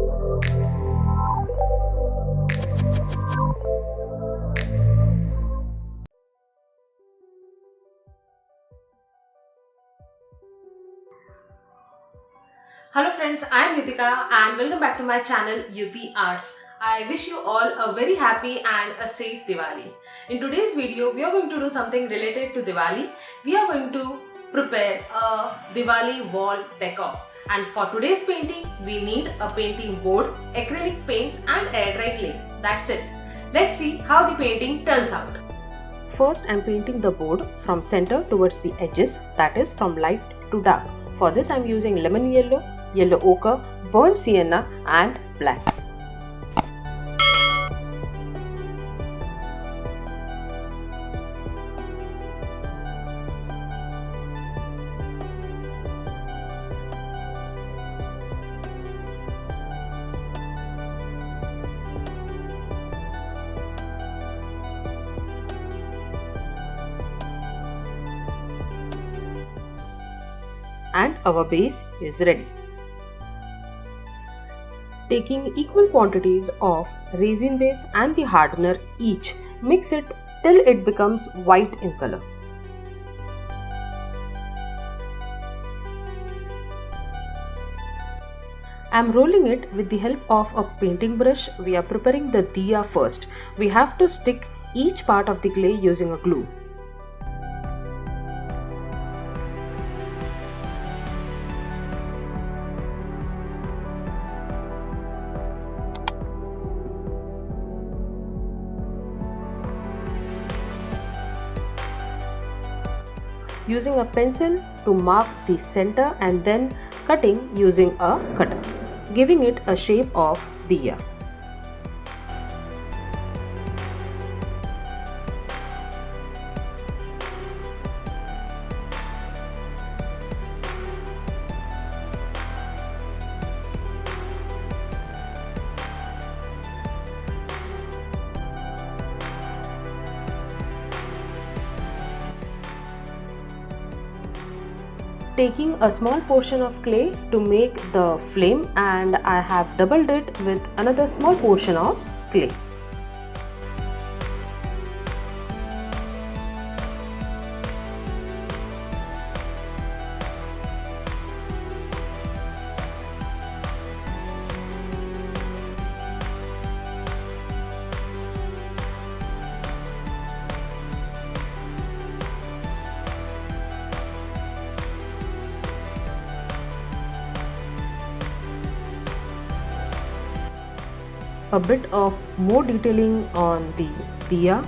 Hello friends, I am Yutika and welcome back to my channel Yuti Arts. I wish you all a very happy and a safe Diwali. In today's video, we are going to do something related to Diwali. We are going to prepare a Diwali wall decor. And for today's painting, we need a painting board, acrylic paints and air dry clay. That's it. Let's see how the painting turns out. First, I am painting the board from center towards the edges, that is from light to dark. For this, I am using lemon yellow, yellow ochre, burnt sienna and black. And our base is ready. Taking equal quantities of resin base and the hardener each, mix it till it becomes white in color. I am rolling it with the help of a painting brush. We are preparing the diya first. We have to stick each part of the clay using a glue. Using a pencil to mark the center and then cutting using a cutter, giving it a shape of diya. Taking a small portion of clay to make the flame, and I have doubled it with another small portion of clay. A bit of more detailing on the diya.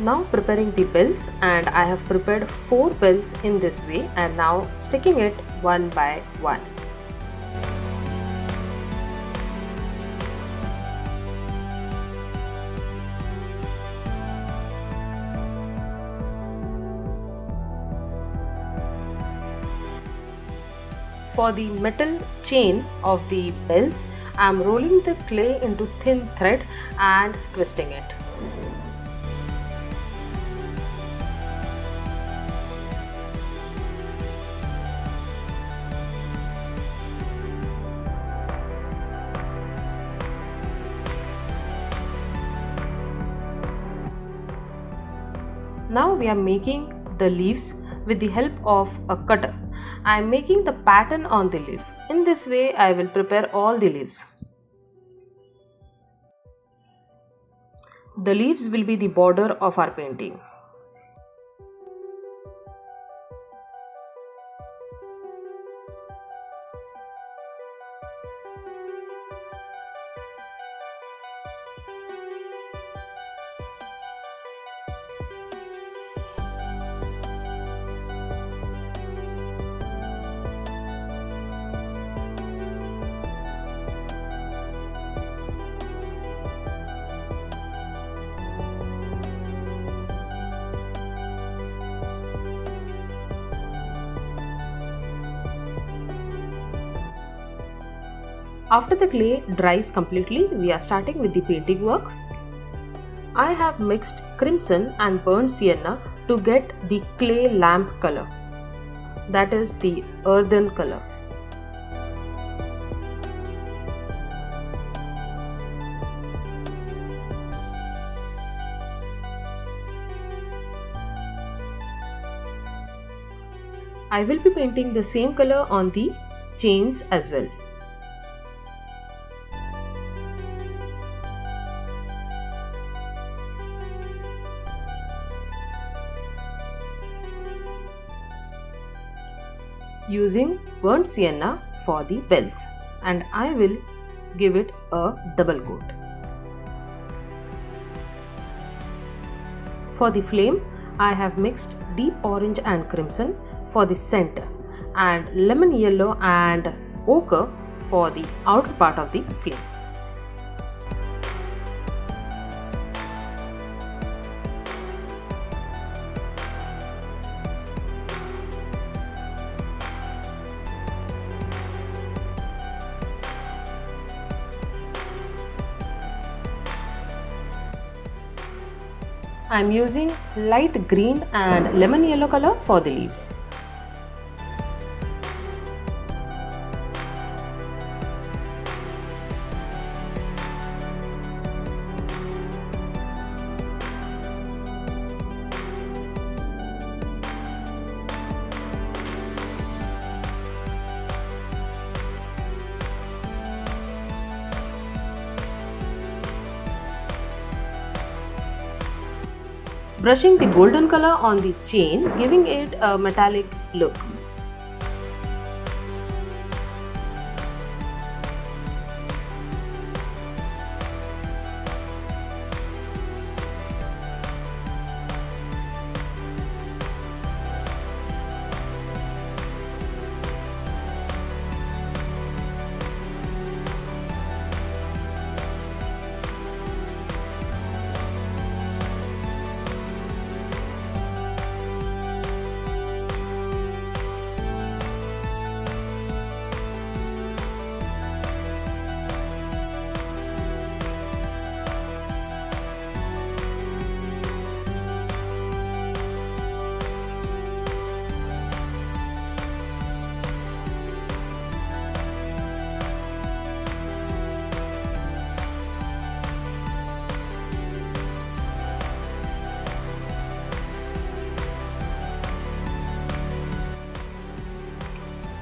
Now preparing the bells, and I have prepared 4 bells in this way and now sticking it one by one. For the metal chain of the bells, I am rolling the clay into thin thread and twisting it. Now we are making the leaves with the help of a cutter. I am making the pattern on the leaf. In this way, I will prepare all the leaves. The leaves will be the border of our painting. After the clay dries completely, we are starting with the painting work. I have mixed crimson and burnt sienna to get the clay lamp color, that is the earthen color. I will be painting the same color on the chains as well. Using burnt sienna for the bells, and I will give it a double coat. For the flame, I have mixed deep orange and crimson for the center and lemon yellow and ochre for the outer part of the flame. I am using light green and lemon yellow color for the leaves. Brushing the golden color on the chain, giving it a metallic look.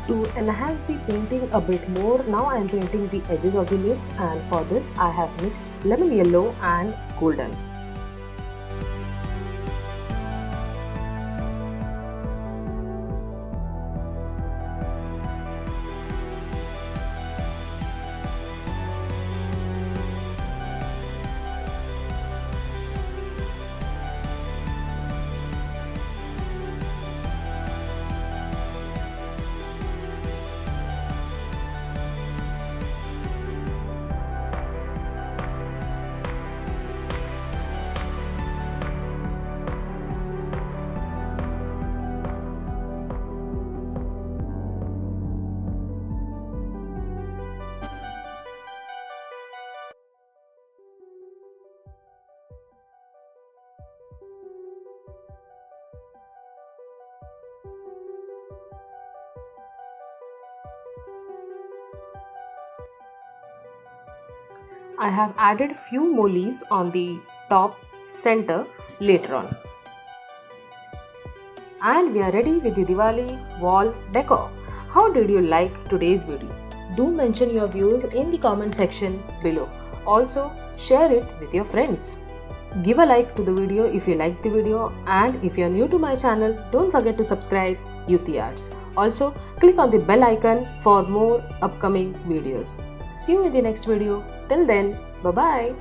To enhance the painting a bit more, now I am painting the edges of the leaves, and for this I have mixed lemon yellow and golden. I have added few more leaves on the top center later on. And we are ready with the Diwali wall decor. How did you like today's video? Do mention your views in the comment section below. Also, share it with your friends. Give a like to the video if you liked the video, and if you are new to my channel, don't forget to subscribe Yuti Arts. Also, click on the bell icon for more upcoming videos. See you in the next video. Till then, bye bye.